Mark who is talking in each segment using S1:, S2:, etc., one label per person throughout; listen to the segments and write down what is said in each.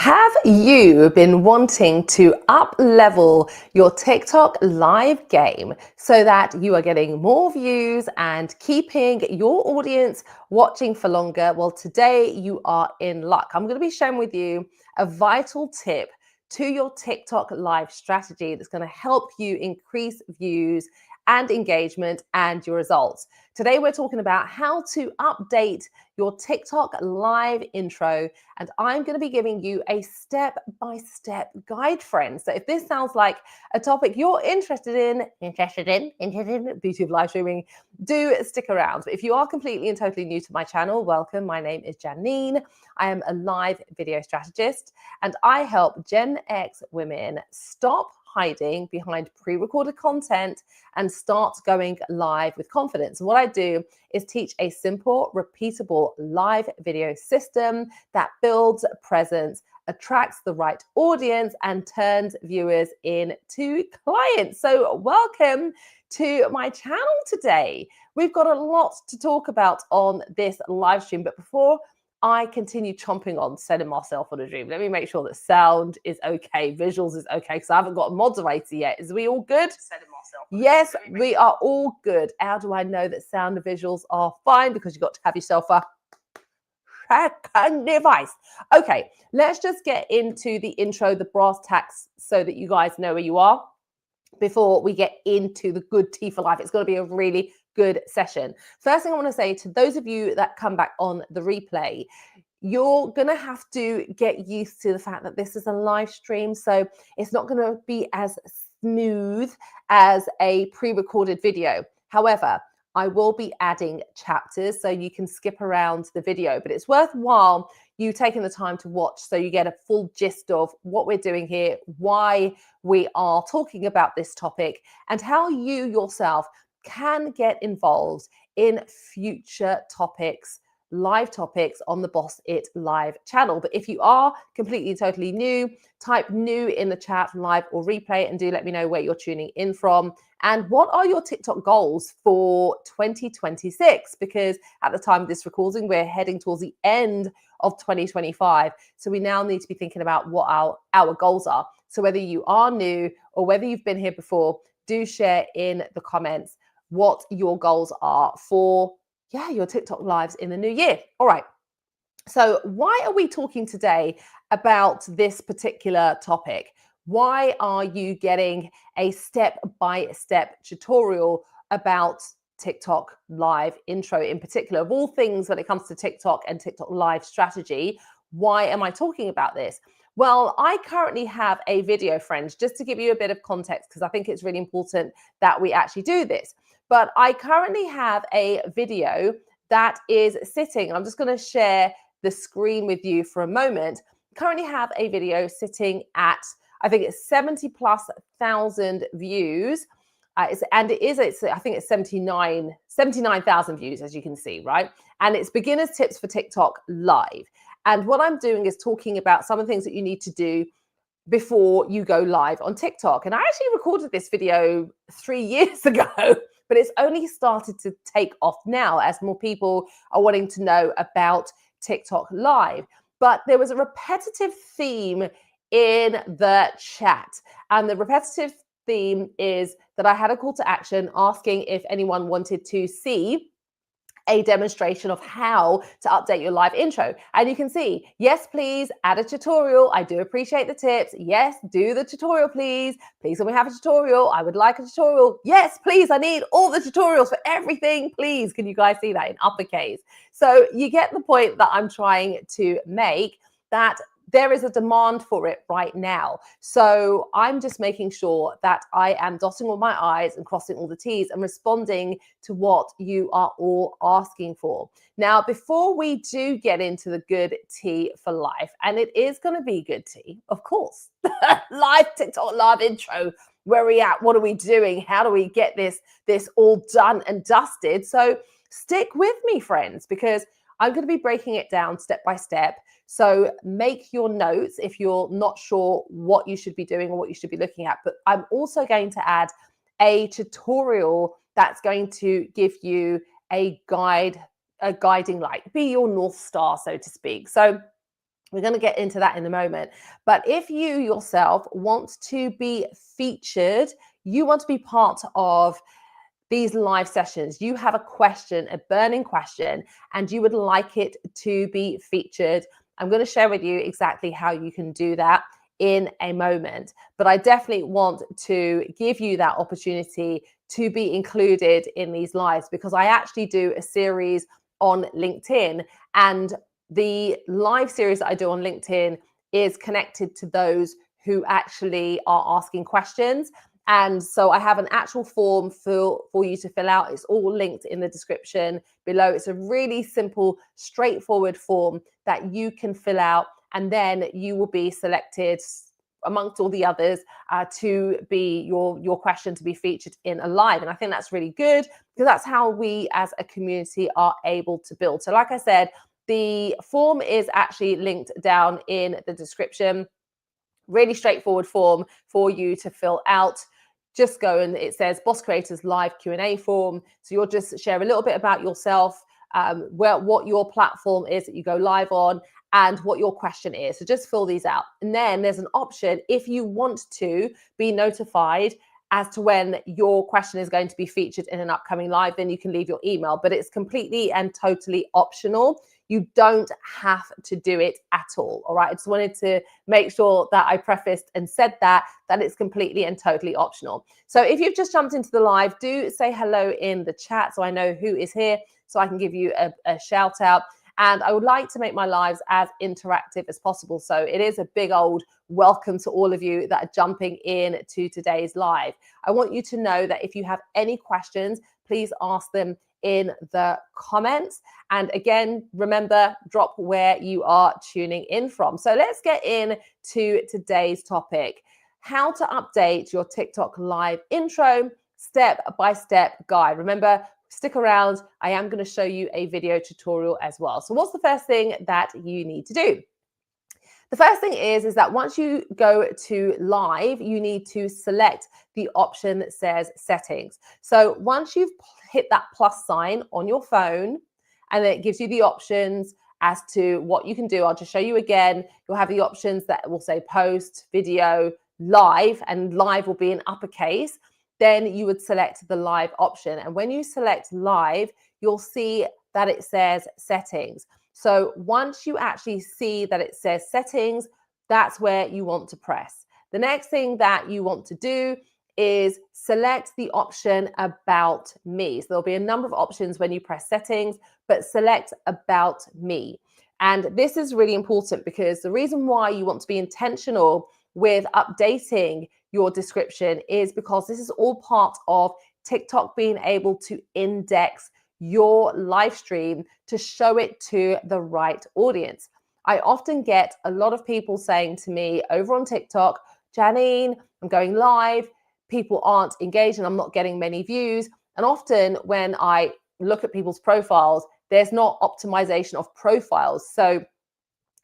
S1: Have you been wanting to up level your TikTok live game so that you are getting more views and keeping your audience watching for longer? Well, today you are in luck. I'm going to be sharing with you a vital tip to your TikTok live strategy that's going to help you increase views and engagement and your results. Today, we're talking about how to update your TikTok live intro, and I'm going to be giving you a step-by-step guide, friends. So if this sounds like a topic you're interested in beauty of live streaming, do stick around. But if you are completely and totally new to my channel, welcome. My name is Janine. I am a live video strategist, and I help Gen X women stop hiding behind pre-recorded content and start going live with confidence. And what I do is teach a simple, repeatable live video system that builds presence, attracts the right audience, and turns viewers into clients. So welcome to my channel today. We've got a lot to talk about on this live stream, but before I continue chomping on setting myself on a dream, let me make sure that sound is okay, visuals is okay, because I haven't got a moderator yet. Is we all good? Yes, we are all good. How do I know that sound and visuals are fine? Because you've got to have yourself a second device. Okay, let's just get into the intro, the brass tacks, so that you guys know where you are before we get into the good tea for life. It's going to be a really good session. First thing I want to say to those of you that come back on the replay, you're going to have to get used to the fact that this is a live stream, so it's not going to be as smooth as a pre-recorded video. However, I will be adding chapters so you can skip around the video, but it's worthwhile you taking the time to watch so you get a full gist of what we're doing here, why we are talking about this topic, and how you yourself can get involved in future topics, live topics on the Boss It Live channel. But if you are completely and totally new, type new in the chat, live or replay, and do let me know where you're tuning in from. And what are your TikTok goals for 2026? Because at the time of this recording, we're heading towards the end of 2025. So we now need to be thinking about what our goals are. So whether you are new or whether you've been here before, do share in the comments what your goals are for your TikTok lives in the new year. All right. So why are we talking today about this particular topic? Why are you getting a step-by-step tutorial about TikTok live intro in particular? Of all things when it comes to TikTok and TikTok live strategy, why am I talking about this? Well, I currently have a video, friends, just to give you a bit of context, because I think it's really important that we actually do this. But I currently have a video that is sitting, I'm just going to share the screen with you for a moment. Currently have a video sitting at, I think it's 70,000+ views. I think it's 79,000 views, as you can see, right? And it's beginner's tips for TikTok live. And what I'm doing is talking about some of the things that you need to do before you go live on TikTok. And I actually recorded this video 3 years ago, but it's only started to take off now as more people are wanting to know about TikTok live. But there was a repetitive theme in the chat. And the repetitive theme is that I had a call to action asking if anyone wanted to see a demonstration of how to update your live intro. And you can see, yes, please add a tutorial. I do appreciate the tips. Yes, do the tutorial, please. Please, can we have a tutorial? I would like a tutorial. Yes, please, I need all the tutorials for everything, please. Can you guys see that in uppercase? So you get the point that I'm trying to make, that there is a demand for it right now. So I'm just making sure that I am dotting all my I's and crossing all the T's and responding to what you are all asking for. Now, before we do get into the good tea for life, and it is going to be good tea, of course, live TikTok live intro, where are we at? What are we doing? How do we get this all done and dusted? So stick with me, friends, because I'm going to be breaking it down step by step. So make your notes if you're not sure what you should be doing or what you should be looking at. But I'm also going to add a tutorial that's going to give you a guiding light, be your North Star, so to speak. So We're going to get into that in a moment. But if you yourself want to be featured, you want to be part of these live sessions, you have a question, a burning question, and you would like it to be featured, I'm going to share with you exactly how you can do that in a moment. But I definitely want to give you that opportunity to be included in these lives, because I actually do a series on LinkedIn, and the live series that I do on LinkedIn is connected to those who actually are asking questions. And so I have an actual form for you to fill out. It's all linked in the description below. It's a really simple, straightforward form that you can fill out, and then you will be selected amongst all the others to be your question to be featured in a live. And I think that's really good, because that's how we as a community are able to build. So like I said, the form is actually linked down in the description. Really straightforward form for you to fill out. Just go, and it says Boss Creators Live Q&A form. So you'll just share a little bit about yourself, what your platform is that you go live on, and what your question is. So just fill these out. And then there's an option, if you want to be notified as to when your question is going to be featured in an upcoming live, then you can leave your email, but it's completely and totally optional. You don't have to do it at all right? I just wanted to make sure that I prefaced and said that it's completely and totally optional. So if you've just jumped into the live, do say hello in the chat so I know who is here, so I can give you a shout out. And I would like to make my lives as interactive as possible. So it is a big old welcome to all of you that are jumping in to today's live. I want you to know that if you have any questions, please ask them in the comments. And again, remember, drop where you are tuning in from. So let's get into today's topic: how to update your TikTok live intro, step-by-step guide. Remember, stick around. I am going to show you a video tutorial as well. So what's the first thing that you need to do? The first thing is that once you go to live, you need to select the option that says settings. So once you've hit that plus sign on your phone, and it gives you the options as to what you can do. I'll just show you again. You'll have the options that will say post, video, live, and live will be in uppercase. Then you would select the live option. And when you select live, you'll see that it says settings. So once you actually see that it says settings, that's where you want to press. The next thing that you want to do is select the option about me. So there'll be a number of options when you press settings, but select about me. And this is really important, because the reason why you want to be intentional with updating your description is because this is all part of TikTok being able to index your live stream to show it to the right audience. I often get a lot of people saying to me over on TikTok, Janine, I'm going live, people aren't engaged and I'm not getting many views. And often when I look at people's profiles, there's not optimization of profiles. So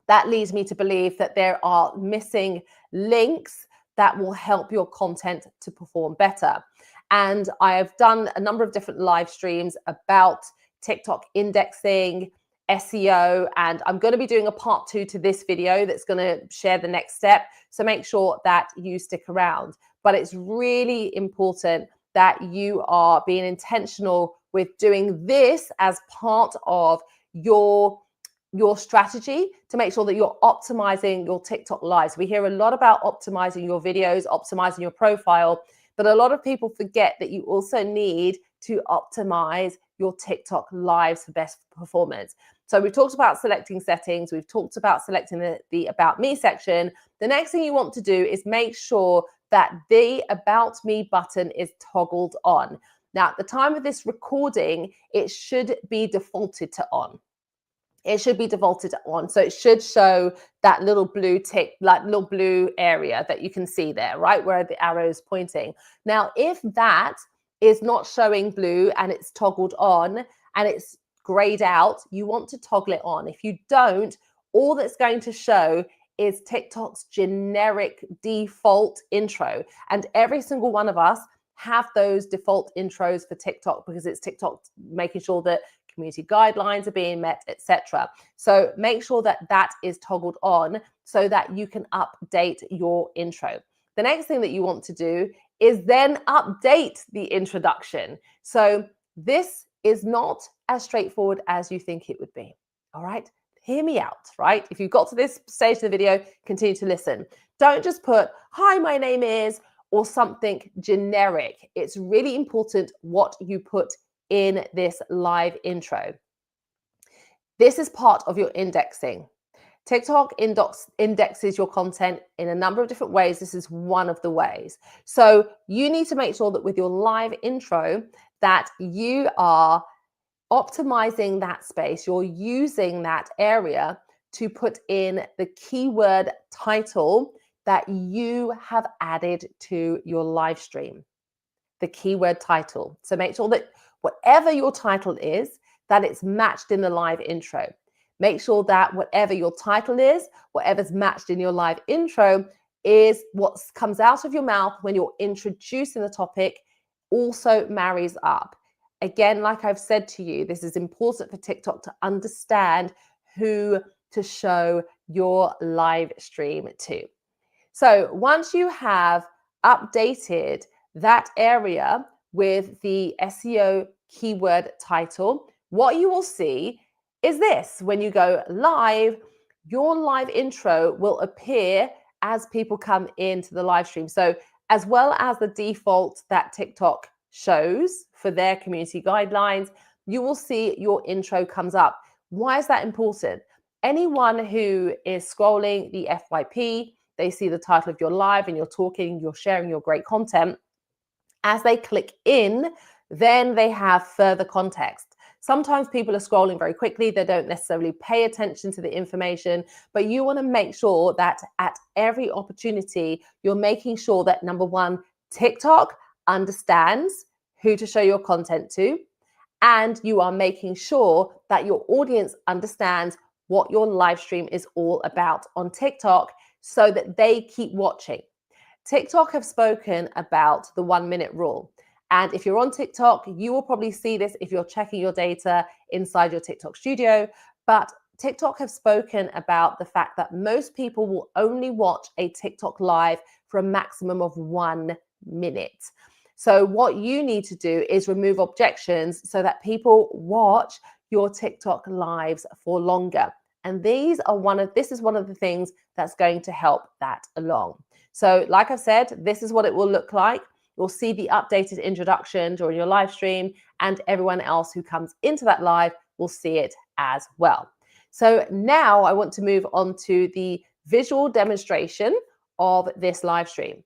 S1: that leads me to believe that there are missing links that will help your content to perform better. And I have done a number of different live streams about TikTok indexing, SEO, and I'm going to be doing a part 2 to this video that's going to share the next step. So make sure that you stick around. But it's really important that you are being intentional with doing this as part of your strategy to make sure that you're optimizing your TikTok lives. We hear a lot about optimizing your videos, optimizing your profile, but a lot of people forget that you also need to optimize your TikTok lives for best performance. So we've talked about selecting settings. We've talked about selecting the About Me section. The next thing you want to do is make sure that the About Me button is toggled on. Now, at the time of this recording, it should be defaulted to on. It should be defaulted on. So it should show that little blue tick, like little blue area that you can see there, right, where the arrow is pointing. Now, if that is not showing blue and it's toggled on and it's grayed out, you want to toggle it on. If you don't, all that's going to show is TikTok's generic default intro. And every single one of us have those default intros for TikTok, because it's TikTok making sure that community guidelines are being met, etc. So make sure that that is toggled on so that you can update your intro. The next thing that you want to do is then update the introduction. So this is not as straightforward as you think it would be. All right, hear me out, right? If you've got to this stage of the video, continue to listen. Don't just put, hi, my name is, or something generic. It's really important what you put in this live intro. This is part of your indexing. TikTok indexes your content in a number of different ways. This is one of the ways. So you need to make sure that with your live intro that you are optimizing that space. You're using that area to put in the keyword title that you have added to your live stream. The keyword title. So make sure that whatever your title is, that it's matched in the live intro. Make sure that whatever your title is, whatever's matched in your live intro is what comes out of your mouth when you're introducing the topic also marries up. Again, like I've said to you, this is important for TikTok to understand who to show your live stream to. So once you have updated that area with the SEO keyword title, what you will see is this. When you go live, your live intro will appear as people come into the live stream. So as well as the default that TikTok shows for their community guidelines, you will see your intro comes up. Why is that important? Anyone who is scrolling the FYP, they see the title of your live and you're talking, you're sharing your great content. As they click in, then they have further context. Sometimes people are scrolling very quickly. They don't necessarily pay attention to the information, but you want to make sure that at every opportunity, you're making sure that number one, TikTok understands who to show your content to, and you are making sure that your audience understands what your live stream is all about on TikTok so that they keep watching. TikTok have spoken about the 1 minute rule. And if you're on TikTok, you will probably see this if you're checking your data inside your TikTok studio. But TikTok have spoken about the fact that most people will only watch a TikTok live for a maximum of 1 minute. So what you need to do is remove objections so that people watch your TikTok lives for longer. And this is one of the things that's going to help that along. So like I've said, this is what it will look like. You'll see the updated introduction during your live stream, and everyone else who comes into that live will see it as well. So now I want to move on to the visual demonstration of this live stream.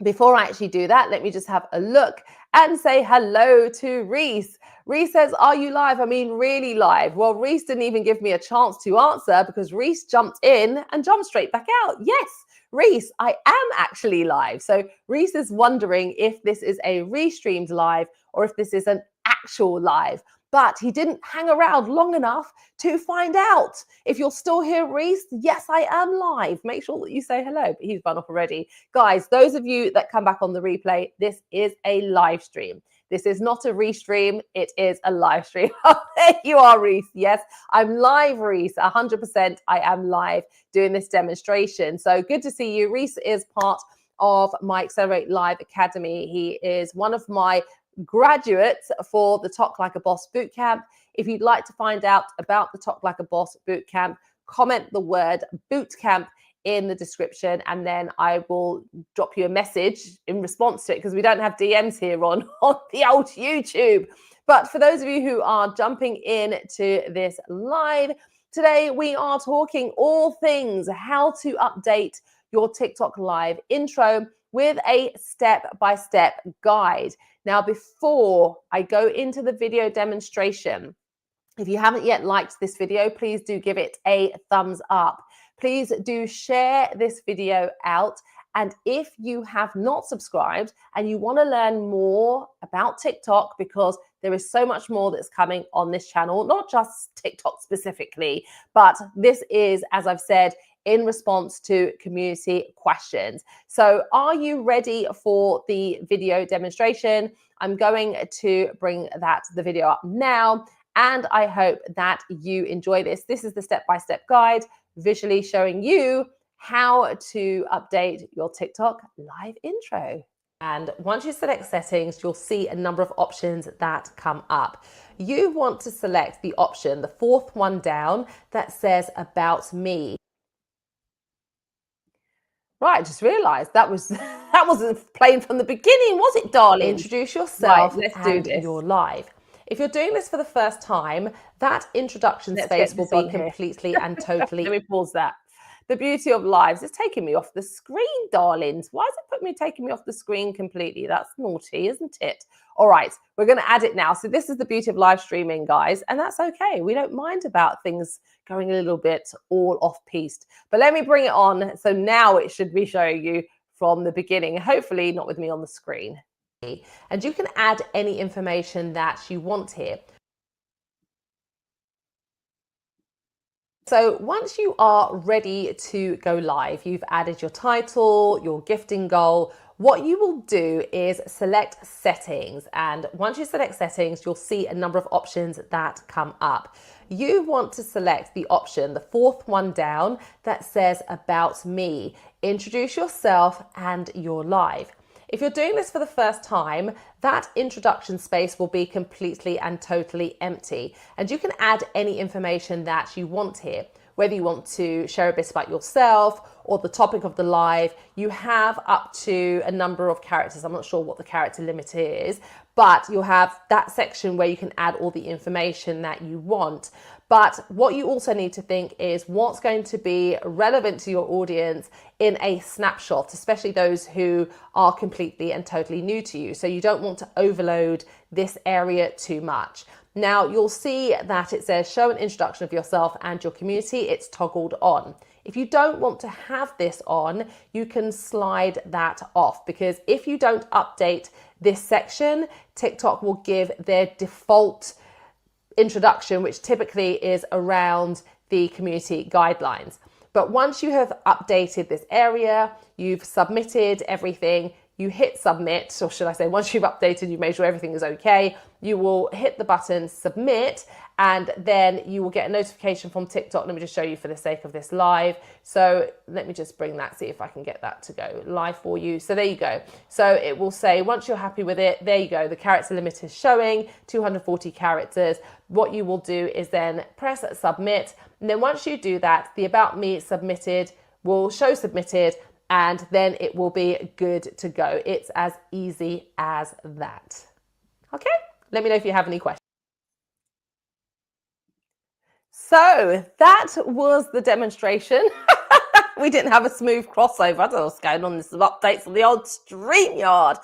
S1: Before I actually do that, let me just have a look and say hello to Reese. Reese says, are you live? I mean, really live. Well, Reese didn't even give me a chance to answer because Reese jumped in and jumped straight back out. Yes, Reese, I am actually live. So Reese is wondering if this is a restreamed live or if this is an actual live. But he didn't hang around long enough to find out. If you're still here, Reese, yes, I am live. Make sure that you say hello. But he's run off already. Guys, those of you that come back on the replay, this is a live stream. This is not a restream. It is a live stream. Oh, there you are, Reese. Yes, I'm live, Reese. 100% I am live doing this demonstration. So good to see you. Reese is part of my Accelerate Live Academy. He is one of my graduates for the Talk Like a Boss Bootcamp. If you'd like to find out about the Talk Like a Boss Bootcamp, comment the word bootcamp in the description, and then I will drop you a message in response to it because we don't have DMs here on the old YouTube. But for those of you who are jumping in to this live, today we are talking all things how to update your TikTok live intro with a step-by-step guide. Now, before I go into the video demonstration, if you haven't yet liked this video, please do give it a thumbs up. Please do share this video out. And if you have not subscribed and you want to learn more about TikTok, because there is so much more that's coming on this channel, not just TikTok specifically, but this is, as I've said, in response to community questions. So are you ready for the video demonstration? I'm going to bring the video up now. And I hope that you enjoy this. This is the step-by-step guide visually showing you how to update your TikTok live intro. And once you select settings, you'll see a number of options that come up. You want to select the option, the fourth one down, that says About Me. Right, I just realised that wasn't playing from the beginning, was it, darling? Introduce yourself and you're live. If you're doing this for the first time, that introduction space will be completely and totally. Let me pause that. The beauty of lives is taking me off the screen, darlings. Why is it taking me off the screen completely? That's naughty, isn't it? All right, we're going to add it now. So this is the beauty of live streaming, guys, and that's okay. We don't mind about things going a little bit all off-piste. But let me bring it on. So now it should be showing you from the beginning, hopefully not with me on the screen. And you can add any information that you want here. So once you are ready to go live, you've added your title, your gifting goal, what you will do is select settings. And once you select settings, you'll see a number of options that come up. You want to select the option, the fourth one down, that says About Me. Introduce yourself and you're live. If you're doing this for the first time, that introduction space will be completely and totally empty. And you can add any information that you want here, whether you want to share a bit about yourself or the topic of the live. You have up to a number of characters. I'm not sure what the character limit is, but you'll have that section where you can add all the information that you want. But what you also need to think is what's going to be relevant to your audience in a snapshot, especially those who are completely and totally new to you. So you don't want to overload this area too much. Now you'll see that it says show an introduction of yourself and your community. It's toggled on. If you don't want to have this on, you can slide that off, because if you don't update this section, TikTok will give their default introduction, which typically is around the community guidelines. But once you have updated this area, you've submitted everything, you hit submit, or should I say, once you've updated, you've made sure everything is okay, you will hit the button submit, and then you will get a notification from TikTok. Let me just show you for the sake of this live. So let me just bring that, see if I can get that to go live for you. So there you go. So it will say, once you're happy with it, there you go. The character limit is showing 240 characters. What you will do is then press submit. And then once you do that, the About Me submitted will show submitted, and then it will be good to go. It's as easy as that. Okay, let me know if you have any questions. So that was the demonstration. We didn't have a smooth crossover. I don't know what's going on. This is updates on the old StreamYard.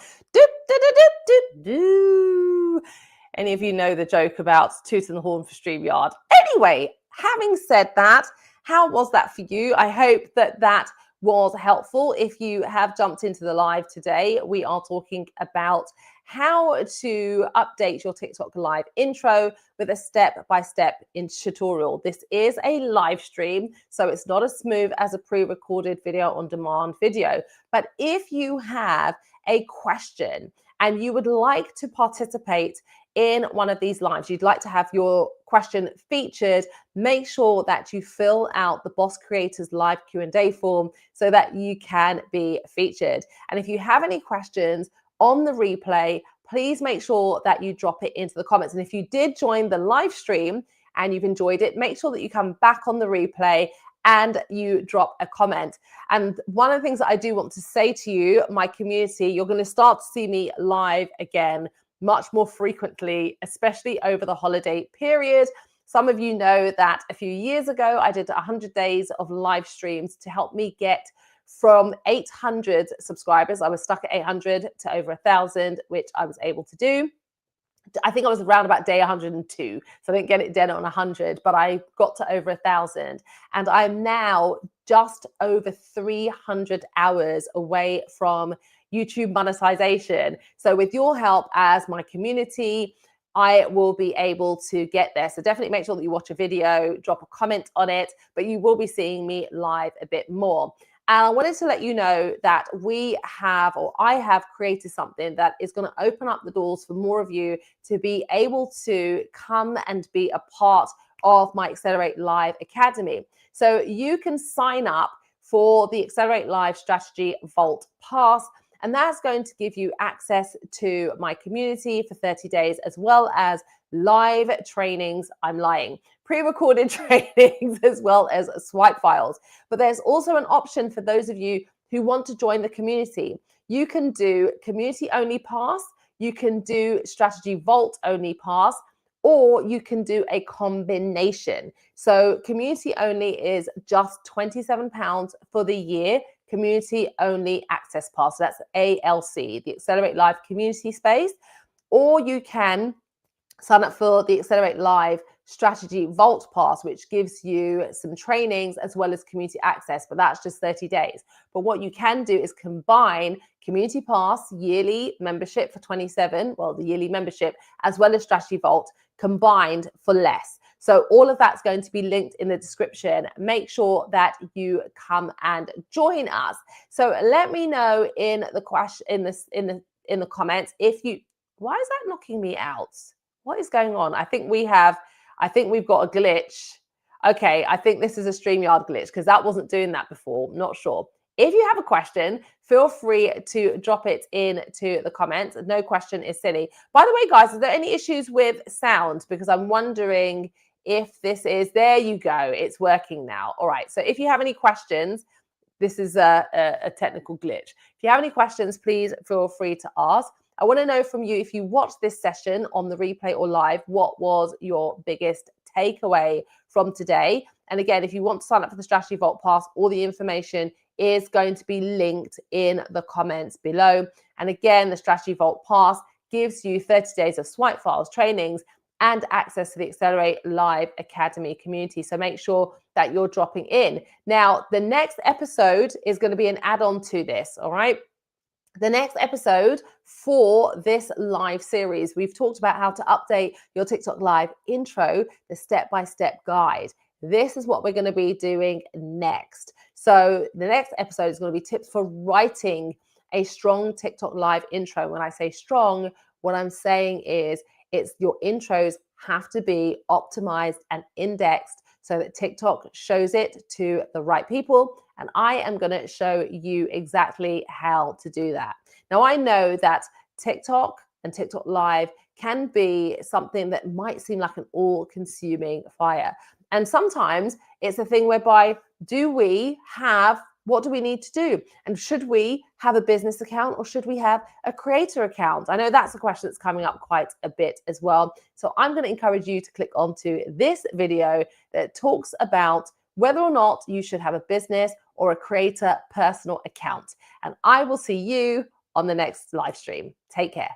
S1: Any of you know the joke about tooting the horn for StreamYard? Anyway, having said that, how was that for you? I hope that that was helpful. If you have jumped into the live today, we are talking about how to update your TikTok live intro with a step-by-step tutorial. This is a live stream, so it's not as smooth as a pre-recorded video on demand video. But if you have a question and you would like to participate in one of these lives, you'd like to have your question featured, make sure that you fill out the Boss Creators Live Q&A form so that you can be featured. And if you have any questions on the replay, please make sure that you drop it into the comments. And if you did join the live stream and you've enjoyed it, make sure that you come back on the replay and you drop a comment. And one of the things that I do want to say to you, my community, you're going to start to see me live again much more frequently, especially over the holiday period. Some of you know that a few years ago, I did 100 days of live streams to help me get from 800 subscribers. I was stuck at 800 to over 1,000, which I was able to do. I think I was around about day 102. So I didn't get it done on 100, but I got to over 1,000. And I'm now just over 300 hours away from YouTube monetization. So with your help as my community, I will be able to get there. So definitely make sure that you watch a video, drop a comment on it, but you will be seeing me live a bit more. And I wanted to let you know that I have created something that is going to open up the doors for more of you to be able to come and be a part of my Accelerate Live Academy. So you can sign up for the Accelerate Live Strategy Vault Pass, and that's going to give you access to my community for 30 days, as well as live trainings. I'm lying. Pre-recorded trainings, as well as swipe files. But there's also an option for those of you who want to join the community. You can do community only pass, you can do strategy vault only pass, or you can do a combination. So community only is just £27 for the year. Community only access pass. So that's ALC, the Accelerate Live community space. Or you can sign up for the Accelerate Live Strategy Vault Pass, which gives you some trainings as well as community access, but that's just 30 days. But what you can do is combine Community Pass, yearly membership for 27, well, the yearly membership, as well as Strategy Vault combined for less. So all of that's going to be linked in the description. Make sure that you come and join us. So let me know in the question in the comments if you. Why is that knocking me out? What is going on? I think we've got a glitch. Okay, I think this is a StreamYard glitch because that wasn't doing that before. Not sure. If you have a question, feel free to drop it into the comments. No question is silly. By the way, guys, are there any issues with sound? Because I'm wondering if this is, there you go, it's working now. All right, so if you have any questions, this is a technical glitch. If you have any questions, please feel free to ask. I want to know from you, if you watched this session on the replay or live, what was your biggest takeaway from today? And again, if you want to sign up for the Strategy Vault Pass, all the information is going to be linked in the comments below. And again, the Strategy Vault Pass gives you 30 days of swipe files, trainings, and access to the Accelerate Live Academy community. So make sure that you're dropping in. Now, the next episode is going to be an add-on to this, all right? The next episode for this live series, we've talked about how to update your TikTok live intro, the step-by-step guide. This is what we're going to be doing next. So the next episode is going to be tips for writing a strong TikTok live intro. When I say strong, what I'm saying is your intros have to be optimized and indexed so that TikTok shows it to the right people. And I am going to show you exactly how to do that. Now, I know that TikTok and TikTok Live can be something that might seem like an all-consuming fire. And sometimes it's a thing whereby, what do we need to do? And should we have a business account or should we have a creator account? I know that's a question that's coming up quite a bit as well. So I'm going to encourage you to click onto this video that talks about whether or not you should have a business or a creator personal account. And I will see you on the next live stream. Take care.